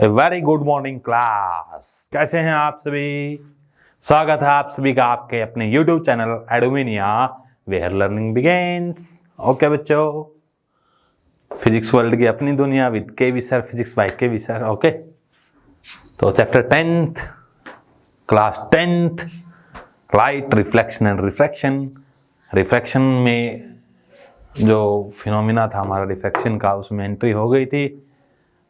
Very good morning class. कैसे हैं आप सभी? स्वागत है आप सभी का आपके अपने YouTube चैनल एडोमिनिया वेयर लर्निंग बिगिंस। ओके बच्चों, फिजिक्स वर्ल्ड की अपनी दुनिया with KV sir, physics by KV sir. Okay, तो chapter 10th, class 10th, light, reflection and refraction. Refraction में जो फिनोमिना था हमारा रिफ्रैक्शन का, उसमें एंट्री हो गई थी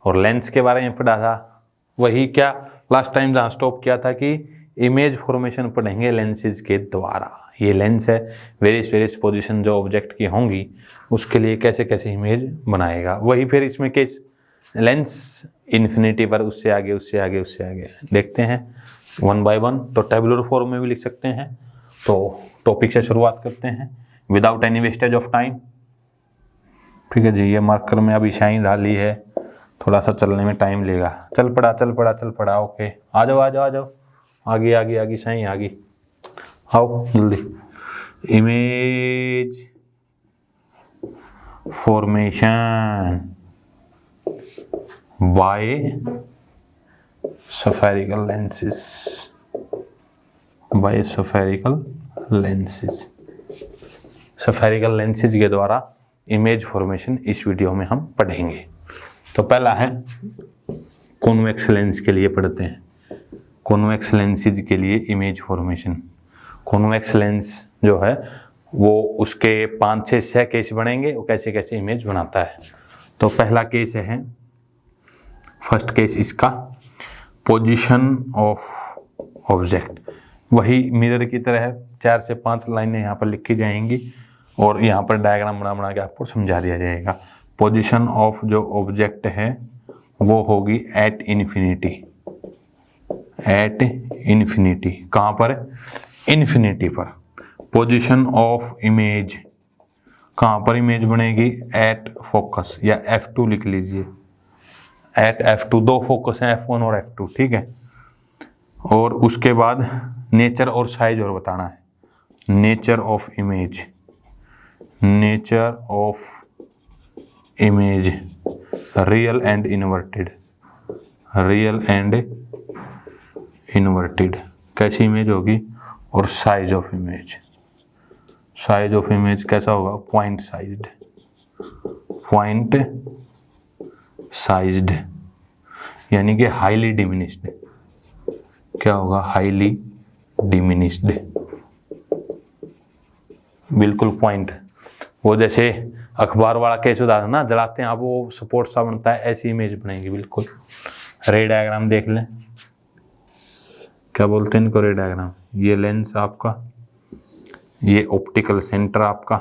और लेंस के बारे में पढ़ा था। वही क्या लास्ट टाइम जहाँ स्टॉप किया था कि इमेज फॉर्मेशन पढ़ेंगे लेंसेज के द्वारा। ये लेंस है, वेरियस पोजीशन जो ऑब्जेक्ट की होंगी उसके लिए कैसे कैसे इमेज बनाएगा। वही फिर इसमें केस लेंस इन्फिनिटी पर उससे आगे देखते हैं वन बाय वन। तो टेबुलर फॉर्म में भी लिख सकते हैं। तो टॉपिक से शुरुआत करते हैं without any wastage of time. ठीक है जी, ये मार्कर में अभी शाइन डाली है, थोड़ा सा चलने में टाइम लेगा। चल पड़ा। ओके, आ जाओ आगे शाइन आगे आओ जल्दी। Image formation by spherical lenses के द्वारा इमेज फॉर्मेशन इस वीडियो में हम पढ़ेंगे। तो पहला है कॉन्वेक्स लेंस के लिए पढ़ते हैं। कॉन्वेक्स लेंसेज के लिए इमेज फॉर्मेशन। कॉन्वेक्स लेंस जो है वो उसके 5 से 6 केस बनेंगे, वो कैसे कैसे इमेज बनाता है। तो पहला केस है, फर्स्ट केस इसका, पोजीशन ऑफ ऑब्जेक्ट। वही मिरर की तरह है, 4 से 5 लाइनें यहाँ पर लिखी जाएंगी और यहाँ पर डायग्राम बना के आपको समझा दिया जाएगा। पोजीशन ऑफ जो ऑब्जेक्ट है वो होगी एट इन्फिनिटी। कहाँ पर? इन्फिनिटी पर। पोजीशन ऑफ इमेज, कहाँ पर इमेज बनेगी? एट फोकस, या F2 लिख लीजिए। एट F2, 2 फोकस हैं, F1 और F2, ठीक है। और उसके बाद नेचर और साइज और बताना है। Nature of image, real and inverted कैसी इमेज होगी, और साइज ऑफ इमेज कैसा होगा? पॉइंट साइज्ड, यानी कि हाईली डिमिनिश्ड। क्या होगा? हाईली डिमिनिश्ड, बिल्कुल पॉइंट। वो जैसे अखबार वाला केस होता है ना, जलाते हैं आप, वो सपोर्ट सा बनता है, ऐसी इमेज बनेगी बिल्कुल। रे डायग्राम देख लें, क्या बोलते हैं इनको? रे डायग्राम। ये लेंस आपका, ये ऑप्टिकल सेंटर आपका,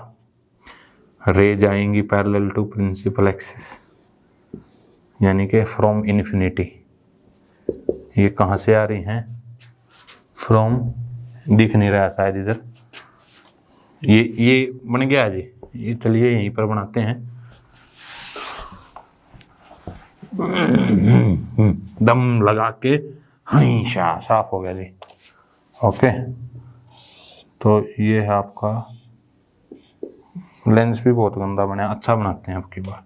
रे जाएंगी पैरेलल टू प्रिंसिपल एक्सिस, यानी कि फ्रॉम इन्फिनिटी। ये कहाँ से आ रही हैं? फ्रॉम, दिख नहीं रहा शायद इधर। ये बन गया जी। ये चलिए यहीं पर बनाते हैं। दम लगा के हमेशा साफ हो गया जी। ओके, तो ये है आपका लेंस। भी बहुत गंदा बना, अच्छा बनाते हैं आपकी बार।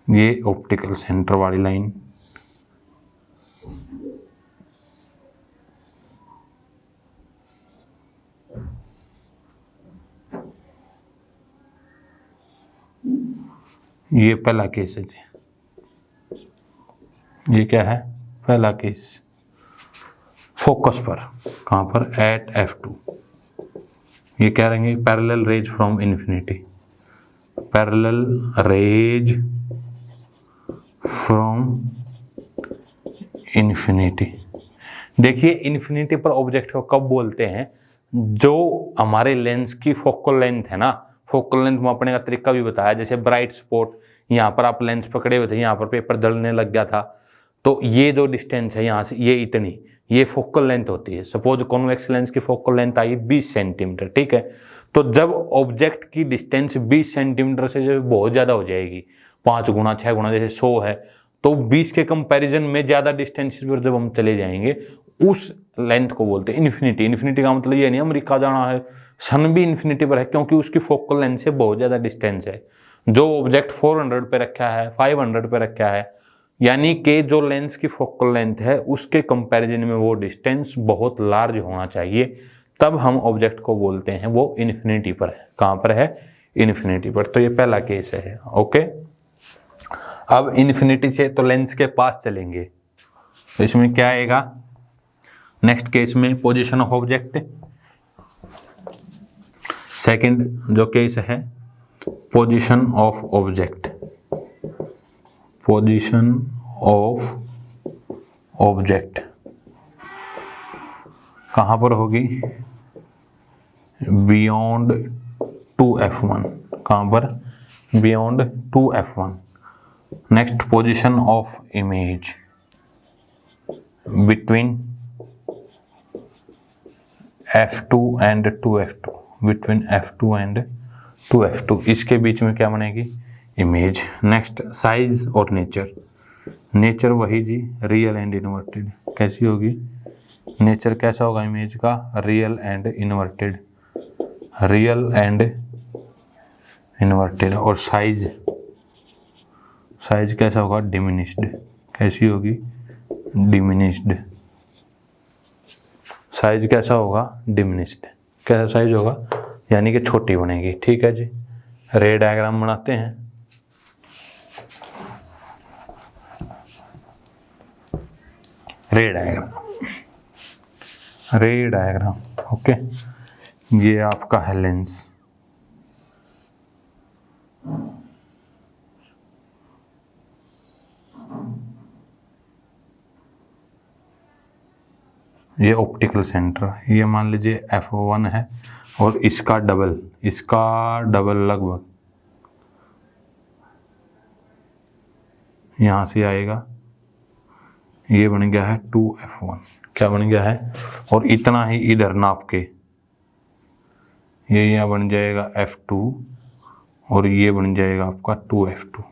ये ऑप्टिकल सेंटर वाली लाइन, ये पहला केस है जी। ये क्या है? पहला केस फोकस पर, कहाँ पर? Eight F2। ये क्या रहेंगे? पैरेलल रेज फ्रॉम इन्फिनिटी, देखिए इन्फिनिटी पर ऑब्जेक्ट को कब बोलते हैं? जो हमारे लेंस की फोकल लेंथ है ना, फोकल लेंथ मापने का तरीका भी बताया। जैसे ब्राइट स्पॉट, यहाँ पर आप लेंस पकड़े हुए थे, यहाँ पर पेपर जलने लग गया था, तो ये जो डिस्टेंस है यहाँ से ये इतनी, ये फोकल लेंथ होती है। सपोज कॉन्वेक्स लेंस की फोकल लेंथ आई 20 सेंटीमीटर, ठीक है। तो जब ऑब्जेक्ट की डिस्टेंस 20 सेंटीमीटर से जो बहुत ज़्यादा हो जाएगी, 5 गुना 6 गुना, जैसे 100 है, तो 20 के कंपैरिजन में ज़्यादा डिस्टेंस पर जब हम चले जाएंगे, उस लेंथ को बोलते हैं इन्फिनिटी। इन्फिनिटी का मतलब ये नहीं अमेरिका जाना है, सन भी इन्फिनिटी पर है क्योंकि उसकी फोकल लेंथ से बहुत ज़्यादा डिस्टेंस है। जो ऑब्जेक्ट 400 पे रखा है, 500 पे रखा है, यानी कि जो लेंस की फोकल लेंथ है उसके कंपैरिजन में वो डिस्टेंस बहुत लार्ज होना चाहिए, तब हम ऑब्जेक्ट को बोलते हैं वो इन्फिनिटी पर है। कहाँ पर है? इन्फिनिटी पर। तो ये पहला केस है। ओके, अब इन्फिनिटी से तो लेंस के पास चलेंगे, तो इसमें क्या आएगा? नेक्स्ट केस में पोजीशन ऑफ ऑब्जेक्ट। सेकंड जो केस है position of object, position of object कहाँ पर होगी? Beyond 2f1। कहाँ पर? Beyond 2f1। Next position of image between f2 and 2f2, between f2 and 2f2, इसके बीच में क्या बनेगी? इमेज। नेक्स्ट साइज और नेचर। नेचर वही जी, रियल एंड इन्वर्टेड। कैसी होगी? नेचर कैसा होगा इमेज का? Real and inverted, real and inverted. और साइज, साइज कैसा होगा? डिमिनिश्ड। कैसी होगी? डिमिनिश्ड। साइज कैसा होगा? डिमिनिश्ड। कैसा साइज होगा? यानी कि छोटी बनेगी। ठीक है जी, रे डायग्राम बनाते हैं। रे डायग्राम, रे डायग्राम। ओके, ये आपका है लेंस। ये ऑप्टिकल सेंटर, ये मान लीजिए F1 है और इसका डबल लगभग यहाँ से आएगा। ये बन गया है 2f1। क्या बन गया है? और इतना ही इधर नाप के ये यहाँ बन जाएगा f2 और ये बन जाएगा आपका 2f2।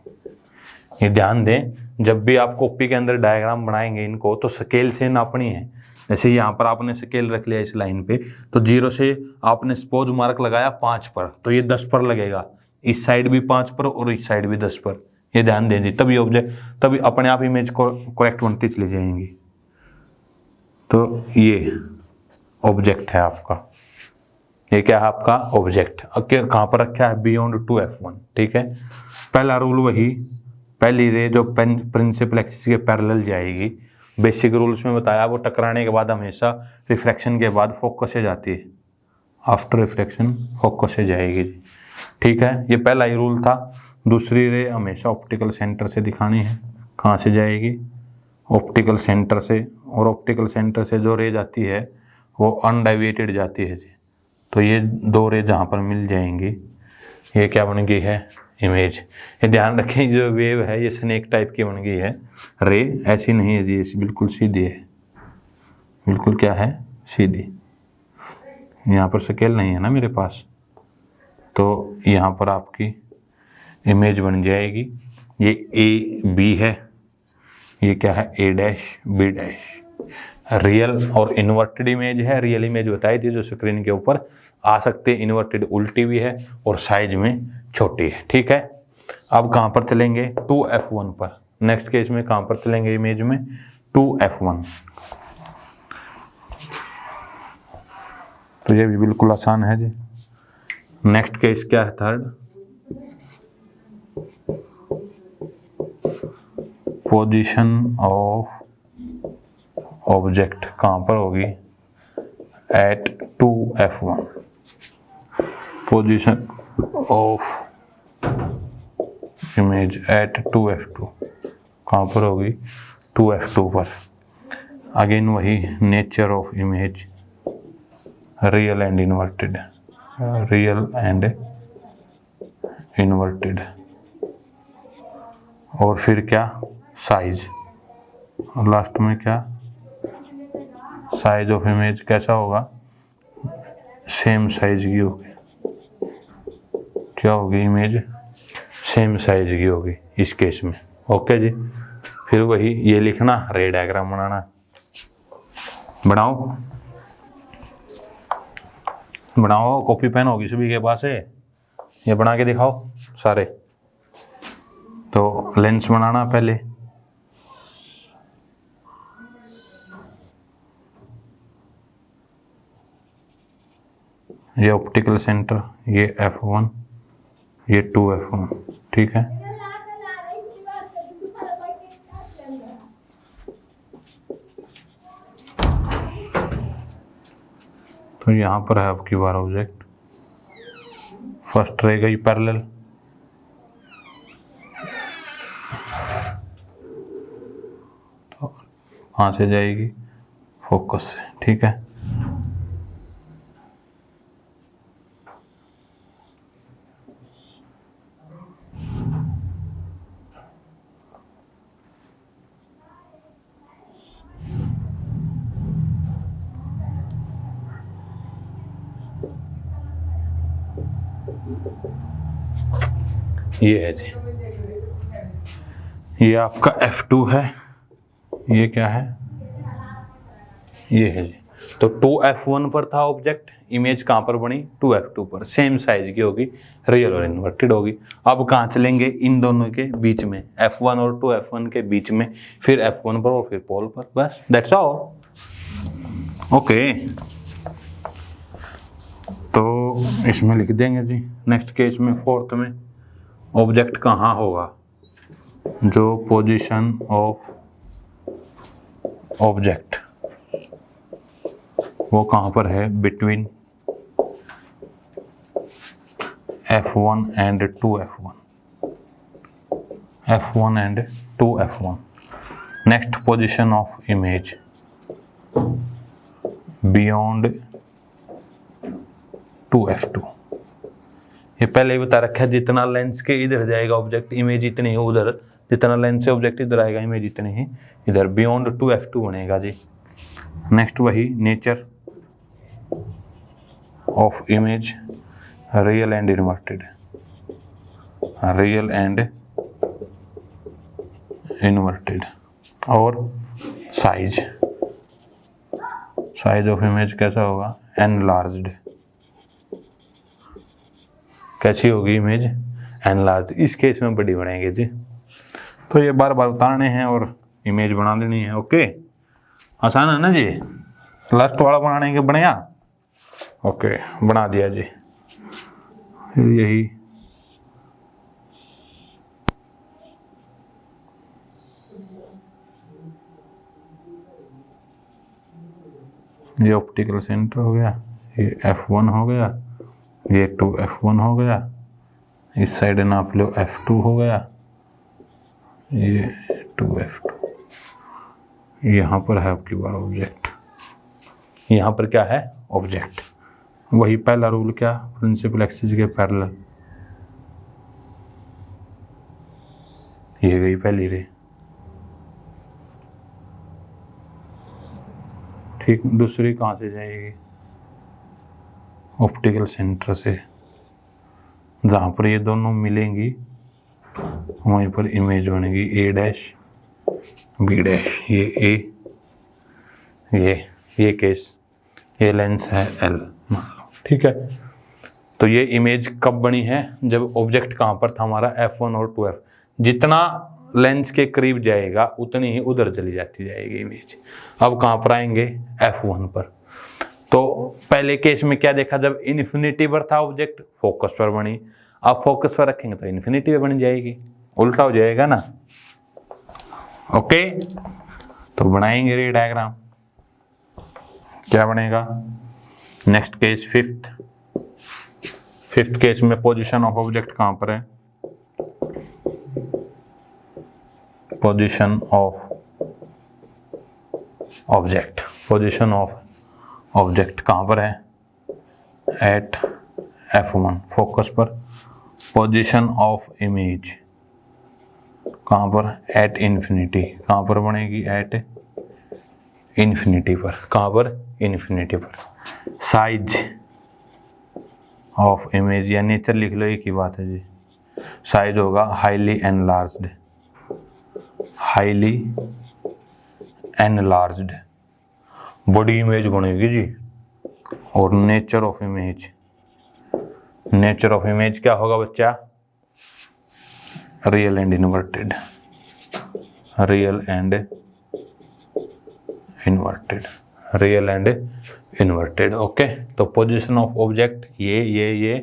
ये ध्यान दें, जब भी आप कॉपी के अंदर डायग्राम बनाएंगे इनको तो स्केल से नापनी है। जैसे यहाँ पर आपने स्केल रख लिया इस लाइन पे, तो 0 से आपने सपोज मार्क लगाया 5 पर, तो ये 10 पर लगेगा। इस साइड भी 5 पर और इस साइड भी 10 पर। ये ध्यान दें जी, तभी ऑब्जेक्ट, तभी अपने आप इमेज को करेक्ट बनती चली जाएंगी। तो ये ऑब्जेक्ट है आपका, ये क्या है आपका? ऑब्जेक्ट। कहाँ पर रखा है? Beyond 2f1। ठीक है, पहला रूल वही, पहली रे जो प्रिंसिपल एक्सिस के पैरेलल जाएगी, बेसिक रूल्स में बताया, वो टकराने के बाद हमेशा रिफ्रैक्शन के बाद फोकस से जाती है। आफ्टर रिफ्रैक्शन फोकस से जाएगी। ठीक है, ये पहला ही रूल था। दूसरी रे हमेशा ऑप्टिकल सेंटर से दिखानी है। कहाँ से जाएगी? ऑप्टिकल सेंटर से। और ऑप्टिकल सेंटर से जो रे जाती है वो अनडाइवेटेड जाती है जी। तो ये दो रे जहाँ पर मिल जाएंगी, ये क्या बन गई है? इमेज। ये ध्यान रखें, जो वेव है ये स्नेक टाइप की बन गई है। रे ऐसी नहीं है जी, ऐसी बिल्कुल सीधी है। बिल्कुल क्या है? सीधी। यहाँ पर स्केल नहीं है ना मेरे पास, तो यहाँ पर आपकी इमेज बन जाएगी। ये ए बी है, ये क्या है? ए डैश बी डैश। रियल और इन्वर्टेड इमेज है। रियल इमेज बताई थी जो स्क्रीन के ऊपर आ सकते हैं, इन्वर्टेड उल्टी भी है और साइज में छोटी है। ठीक है, अब कहाँ पर चलेंगे? 2f1 पर। नेक्स्ट केस में कहाँ पर चलेंगे इमेज में? 2f1। तो ये भी बिल्कुल आसान है जी। नेक्स्ट केस क्या है? थर्ड, पोजीशन ऑफ ऑब्जेक्ट कहाँ पर होगी? At 2f1। Position of image at 2f2 कहाँ पर होगी? 2f2 पर। अगेन वही nature of image, real and inverted, real and inverted. और फिर क्या? साइज। और लास्ट में क्या? साइज ऑफ इमेज कैसा होगा? सेम साइज की होगी। क्या होगी इमेज? सेम साइज की होगी इस केस में। ओके जी, फिर वही ये लिखना, रे डायग्राम बनाना। बनाओ। बनाओ, कॉपी पेन होगी सभी के पास है, ये बना के दिखाओ सारे। तो लेंस बनाना पहले, ये ऑप्टिकल सेंटर, ये F1, ये 2F1, ठीक है। तो यहाँ पर है आपकी बार ऑब्जेक्ट, फर्स्ट रहेगा ये पैरेलल, तो कहाँ से जाएगी, फोकस से, ठीक है। ये है जी, ये आपका F2 है, ये क्या है, ये है जी। तो 2F1 पर था ऑब्जेक्ट, इमेज कहाँ पर बनी, 2F2 पर, सेम साइज की होगी, रियल और इन्वर्टेड होगी। अब कहाँ चलेंगे, इन दोनों के बीच में, F1 और 2F1 के बीच में, फिर F1 पर और फिर पोल पर, बस दैट्स ऑल। ओके, तो इसमें लिख देंगे जी। नेक्स्ट केस में, फोर्थ में, ऑब्जेक्ट कहाँ होगा, जो पोजीशन ऑफ ऑब्जेक्ट वो कहाँ पर है, between F1 and 2F1, F1 and 2F1। Next position of image beyond 2F2। ये पहले ही बता रखा है, जितना लेंस के इधर जाएगा ऑब्जेक्ट, इमेज इतनी ही उधर, जितना लेंस से ऑब्जेक्ट इधर आएगा, इमेज इतनी ही इधर, बियॉन्ड 2F2 बनेगा जी। नेक्स्ट वही nature of image, real and inverted, real and inverted, और साइज, साइज ऑफ इमेज कैसा होगा, एनलार्ज्ड, कैसी होगी इमेज, एनलार्ज। इस केस में बड़ी बनेगी जी। तो ये बार बार उतारने हैं और इमेज बना लेनी है। ओके, आसान है ना जी, लास्ट वाला बनाने के बढ़िया। ओके, बना दिया जी। फिर यही ये ऑप्टिकल सेंटर हो गया, ये F1 हो गया, ये 2F1 हो गया, इस साइड नाप लो F2 हो गया, ये 2F2। यहाँ पर है आपकी बार ऑब्जेक्ट, यहाँ पर क्या है, ऑब्जेक्ट। वही पहला रूल क्या, प्रिंसिपल एक्सिस के पैरेलल, ये गई पहली रे, ठीक। दूसरी कहाँ से जाएगी, ऑप्टिकल सेंटर से, जहाँ पर ये दोनों मिलेंगी वहीं पर इमेज बनेगी A डैश B डैश, ये A, ये केस, ये लेंस है L मान लो, ठीक है। तो ये इमेज कब बनी है, जब ऑब्जेक्ट कहाँ पर था हमारा, F1 और 2F, जितना लेंस के करीब जाएगा उतनी ही उधर चली जाती जाएगी इमेज। अब कहाँ पर आएंगे, F1 पर। तो पहले केस में क्या देखा, जब इन्फिनिटी पर था ऑब्जेक्ट, फोकस पर बनी। अब फोकस पर रखेंगे तो इन्फिनिटी पे बन जाएगी, उल्टा हो जाएगा ना। ओके, तो बनाएंगे रे डायग्राम, क्या बनेगा। नेक्स्ट केस, फिफ्थ केस में पोजीशन ऑफ ऑब्जेक्ट कहाँ पर है, position of object, position of object कहाँ पर है, एट F1 फोकस पर। पोजीशन ऑफ इमेज कहाँ पर, एट इन्फिनिटी, कहाँ पर बनेगी, एट इन्फिनिटी पर, कहाँ पर, इन्फिनिटी पर। साइज ऑफ इमेज या नेचर लिख लो, एक ही बात है जी। साइज होगा हाईली एनलार्ज्ड, हाईली एनलार्ज्ड, बड़ी इमेज बनेगी जी। और nature of image, nature of image क्या होगा बच्चा? Real and inverted, real and inverted, real and inverted. Okay, तो पोजीशन ऑफ ऑब्जेक्ट ये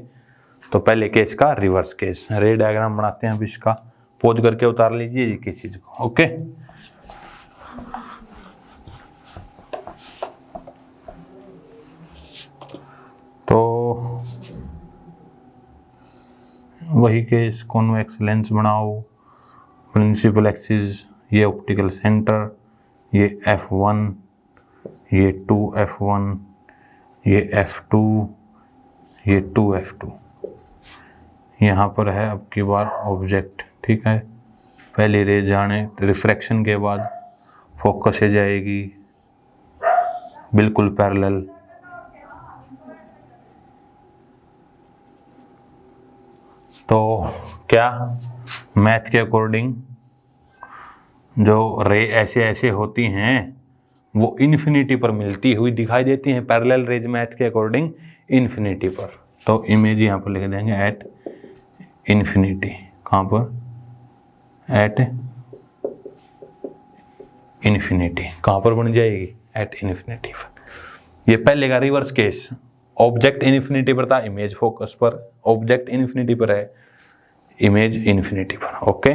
तो पहले केस का रिवर्स केस। रे डायग्राम बनाते हैं अब इसका, पोज करके उतार लीजिए जी किस चीज को। ओके, तो वही केस, कॉन्वेक्स लेंस बनाओ, प्रिंसिपल एक्सिस, ये ऑप्टिकल सेंटर, ये F1, ये 2F1, ये F2, ये 2F2। यहाँ पर है अब की बार ऑब्जेक्ट, ठीक है। पहली रे जाने रिफ्रैक्शन के बाद फोकस से जाएगी बिल्कुल पैरेलल, तो क्या मैथ के अकॉर्डिंग जो रे ऐसे ऐसे होती हैं वो इन्फिनिटी पर मिलती हुई दिखाई देती हैं, पैरेलल रेज मैथ के अकॉर्डिंग इन्फिनिटी पर। तो इमेज यहाँ पर लिख देंगे एट इन्फिनिटी। कहाँ पर? At infinity. कहाँ पर बन जाएगी? एट इन्फिनिटी पर। ये पहले का रिवर्स केस, ऑब्जेक्ट इन्फिनिटी पर था, इमेज फोकस पर। ऑब्जेक्ट इन्फिनिटी पर है, इमेज इन्फिनिटी पर। ओके,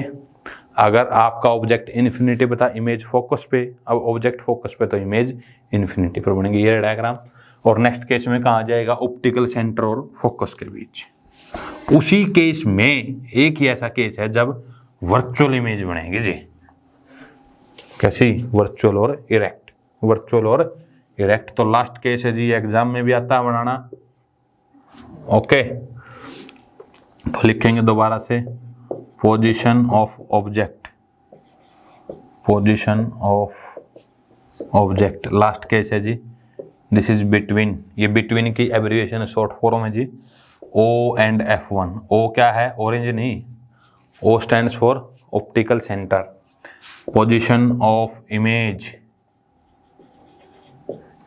अगर आपका ऑब्जेक्ट इन्फिनिटी पे था, इमेज फोकस पे, अब ऑब्जेक्ट फोकस पे, तो इमेज इन्फिनिटी पर बनेगी ये डायग्राम। और नेक्स्ट केस में कहाँ जाएगा? ऑप्टिकल सेंटर और फोकस के बीच। उसी केस में एक ही ऐसा केस है जब वर्चुअल इमेज बनेगी जी। कैसी? वर्चुअल और इरेक्ट, वर्चुअल और इरेक्ट। तो लास्ट केस है जी, एग्जाम में भी आता है बनाना। ओके, तो लिखेंगे दोबारा से, position of object, position of object. Last case है जी, दिस इज बिटवीन, ये बिटवीन की एब्रिविएशन शॉर्ट फॉर्म है जी, O एंड F1। O क्या है? ऑरेंज नहीं, O stands for optical centre. Position of image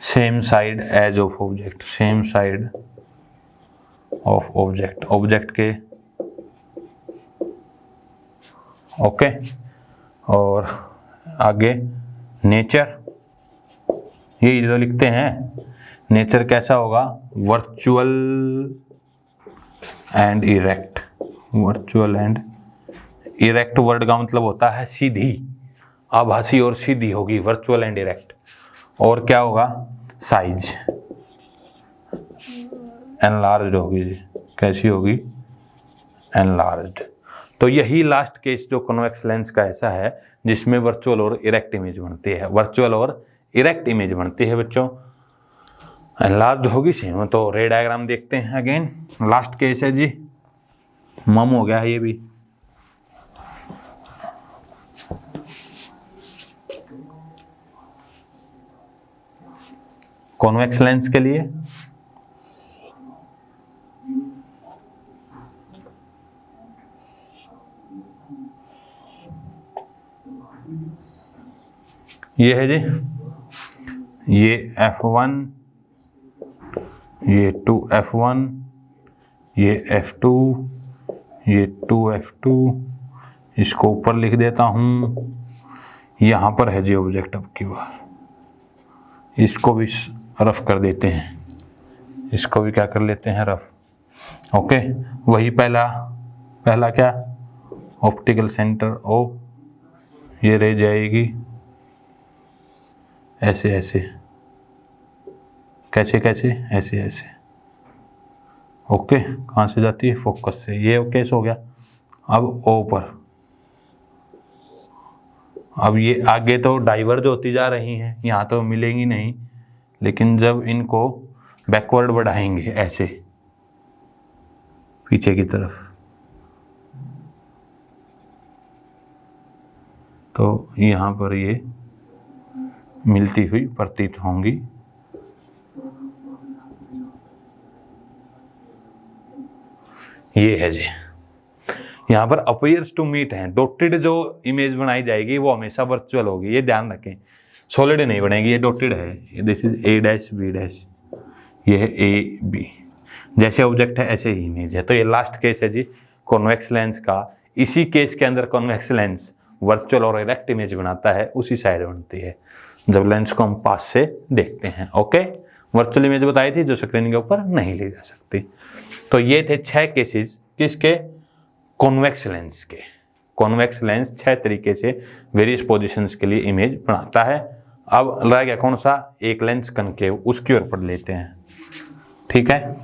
same side as of object, same side of object, object के। Okay, और आगे nature, ये जो लिखते हैं नेचर कैसा होगा? Virtual and erect, virtual and erect word का मतलब होता है सीधी, आभासी और सीधी होगी वर्चुअल एंड इरेक्ट। और क्या होगा? साइज एनलार्ज्ड होगी जी। कैसी होगी? एनलार्ज्ड। तो यही लास्ट केस जो कॉन्वेक्स लेंस का ऐसा है जिसमें वर्चुअल और इरेक्ट इमेज बनती है, वर्चुअल और इरेक्ट इमेज बनती है बच्चों। एनलार्ज्ड होगी सेम। तो रे डायग्राम देखते हैं अगेन, लास्ट केस है जी, मम हो गया है ये भी। कॉन्वेक्स लेंस के लिए ये है जी, ये F1, ये 2F1, ये F2, ये 2F2। इसको ऊपर लिख देता हूँ। यहाँ पर है जी ऑब्जेक्ट, अब की बार इसको भी रफ कर देते हैं, इसको भी क्या कर लेते हैं? रफ। ओके, वही पहला क्या? ऑप्टिकल सेंटर O, ये रह जाएगी ऐसे ऐसे, कैसे कैसे? ऐसे ऐसे। ओके, कहाँ से जाती है? फोकस से। ये केस हो गया। अब O पर, अब ये आगे तो डाइवर्ज होती जा रही हैं, यहाँ तो मिलेंगी नहीं, लेकिन जब इनको बैकवर्ड बढ़ाएंगे ऐसे पीछे की तरफ, तो यहाँ पर ये मिलती हुई प्रतीत होंगी। ये है जी, यहाँ पर अपीयर्स टू मीट है। डॉटेड जो इमेज बनाई जाएगी वो हमेशा वर्चुअल होगी, ये ध्यान रखें, सॉलिड नहीं बनेगी, ये डॉटेड है। This is A dash B dash, ये है ए बी, जैसे ऑब्जेक्ट है ऐसे ही इमेज है। तो ये लास्ट केस है जी कॉन्वेक्स लेंस का। इसी केस के अंदर कॉन्वेक्स लेंस वर्चुअल और इरेक्ट इमेज बनाता है, उसी साइड बनती है जब लेंस को हम पास से देखते हैं। ओके, वर्चुअल इमेज बताई थी जो स्क्रीन के ऊपर नहीं ली जा सकती। तो ये थे 6 केसेस किसके, कॉन्वेक्स लेंस के। कॉन्वेक्स लेंस 6 तरीके से वेरियस पोजीशंस के लिए इमेज बनाता है। अब रह गया कौन सा, एक लेंस कनकेव, उसकी ओर पढ़ लेते हैं। ठीक है,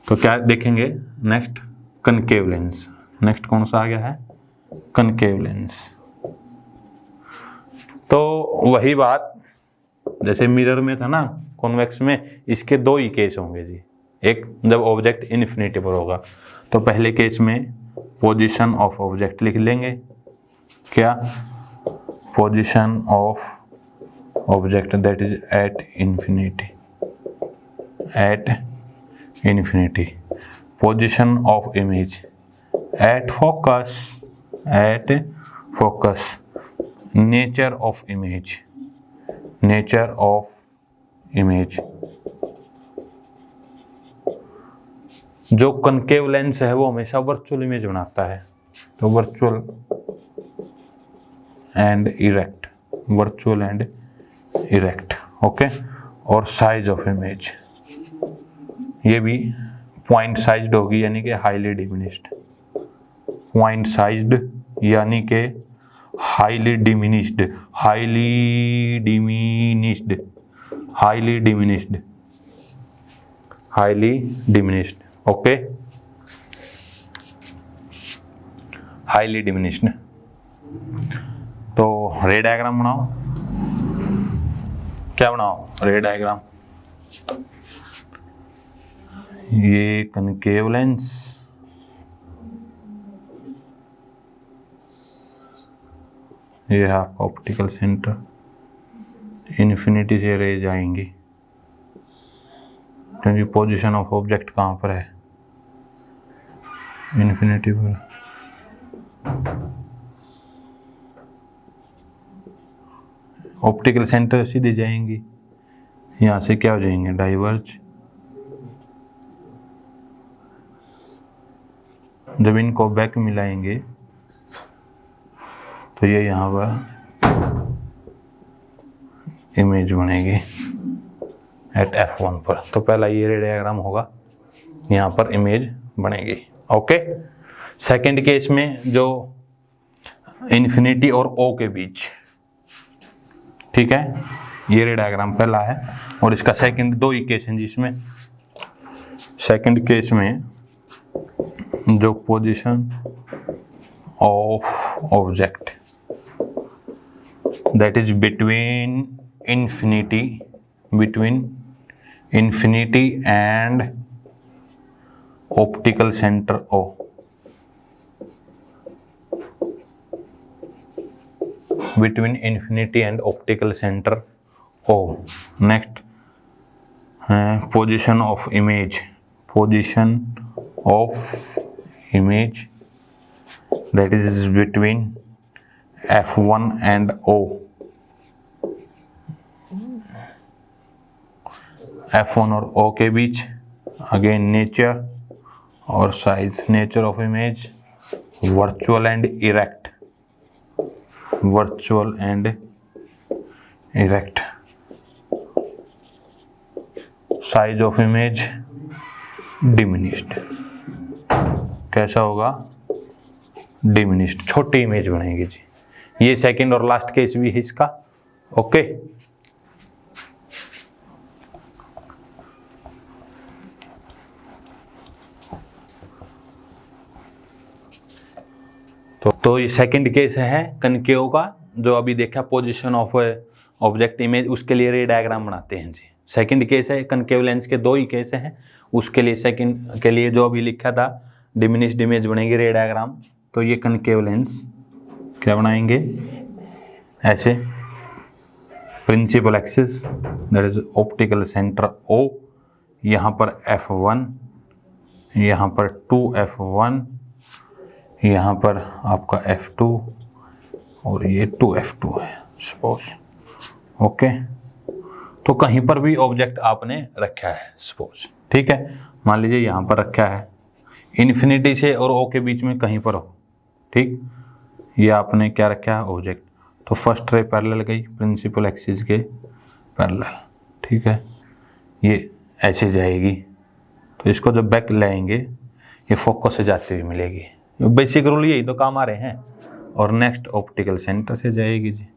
तो क्या देखेंगे नेक्स्ट, कनकेव लेंस। नेक्स्ट कौन सा आ गया है, कनकेव लेंस। तो वही बात जैसे मिरर में था ना, कॉन्वेक्स में इसके 2 ही केस होंगे जी। एक जब ऑब्जेक्ट इन्फिनिटी पर होगा तो पहले केस में पोजीशन ऑफ ऑब्जेक्ट लिख लेंगे, क्या, position of object that is at infinity, at infinity, position of image at focus, at focus, nature of image, nature of image. जो कनकेव लेंस है वो हमेशा वर्चुअल इमेज बनाता है, तो virtual and erect, virtual and erect. Okay, और size of image ये भी पॉइंट साइज्ड होगी, यानी कि हाईली डिमिनिश्ड, पॉइंट साइज्ड यानी कि highly diminished, highly diminished, highly diminished, highly diminished. Okay, highly diminished. तो रे डायग्राम बनाओ, क्या बनाओ, रे डायग्राम। ये कनकेव लेंस, ये है आपका ऑप्टिकल सेंटर, इन्फिनिटी से रेज आएंगी क्योंकि पोजीशन ऑफ ऑब्जेक्ट कहाँ पर है, इन्फिनिटी पर। ऑप्टिकल सेंटर सीधे जाएंगी, यहाँ से क्या हो जाएंगे, डाइवर्ज। जब इनको बैक मिलाएंगे तो ये यहाँ पर इमेज बनेगी एट F1 पर। तो पहला ये रे डायग्राम होगा, यहाँ पर इमेज बनेगी। ओके, सेकंड केस में जो इन्फिनिटी और O के बीच, ठीक है, ये रे डायग्राम पहला है और इसका सेकंड 2 ही केस हैं जिसमें सेकंड केस में जो position of object that is between infinity and optical center O, between infinity and optical center O. Next, position of image, position of image that is between F1 and O, F1 और O के बीच। Again nature और size, nature of image virtual and erect, virtual and erect, size of image diminished. कैसा होगा, diminished, छोटी image बनेगी जी। ये second और last case भी है इसका। ओके, तो ये सेकंड केस है कनकेव का, जो अभी देखा पोजीशन ऑफ ऑब्जेक्ट इमेज, उसके लिए रे डायग्राम बनाते हैं जी। सेकंड केस है कनकेव लेंस के 2 ही केस हैं, उसके लिए सेकंड के लिए जो अभी लिखा था डिमिनिश्ड इमेज बनेगी रे डायग्राम। तो ये कनकेव लेंस क्या बनाएंगे, ऐसे principal axis that is optical centre O, यहाँ पर F1, यहाँ पर 2F1, यहाँ पर आपका F2 और ये 2F2 है। सपोज। ओके, तो कहीं पर भी ऑब्जेक्ट आपने रखा है सपोज, ठीक है, मान लीजिए यहाँ पर रखा है, इन्फिनिटी से और ओ के बीच में कहीं पर हो, ठीक, ये आपने क्या रखा है ऑब्जेक्ट, तो फर्स्ट रे पैरेलल गई प्रिंसिपल एक्सिस के पैरेलल, ठीक है, ये ऐसे जाएगी, तो इसको जब बैक लाएंगे ये फोकस से जाती हुई मिलेगी। बेसिक रूल यही तो काम आ रहे हैं। और नेक्स्ट ऑप्टिकल सेंटर से जाएगी जी,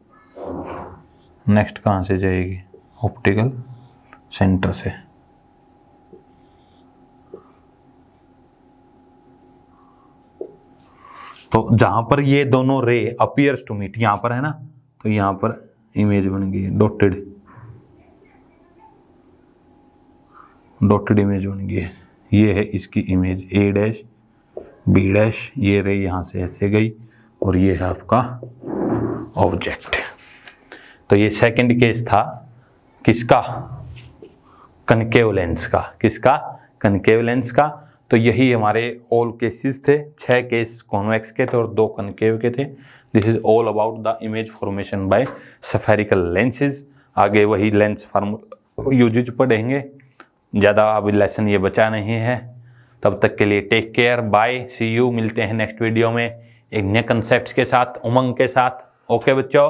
नेक्स्ट कहाँ से जाएगी, ऑप्टिकल सेंटर से। तो जहां पर ये दोनों रे अपीयर्स टू मीट, यहां पर है ना, तो यहां पर इमेज बन गई है, डॉटेड इमेज बन गई है। ये है इसकी image A dash B dash, ये रे यहां से ऐसे गई और ये है आपका ऑब्जेक्ट। तो ये सेकंड केस था किसका, कनकेव लेंस का, किसका, कनकेव लेंस का। तो यही हमारे ऑल केसेस थे, 6 केस कॉन्वेक्स के थे और 2 कनकेव के थे। This is all about the image formation by spherical lenses. आगे वही लेंस फार्मूला यूजेज पढ़ेंगे, ज़्यादा अभी लेसन ये बचा नहीं है। तब तक के लिए take care, bye, see you. मिलते हैं नेक्स्ट वीडियो में एक नए कंसेप्ट के साथ, उमंग के साथ। ओके बच्चों।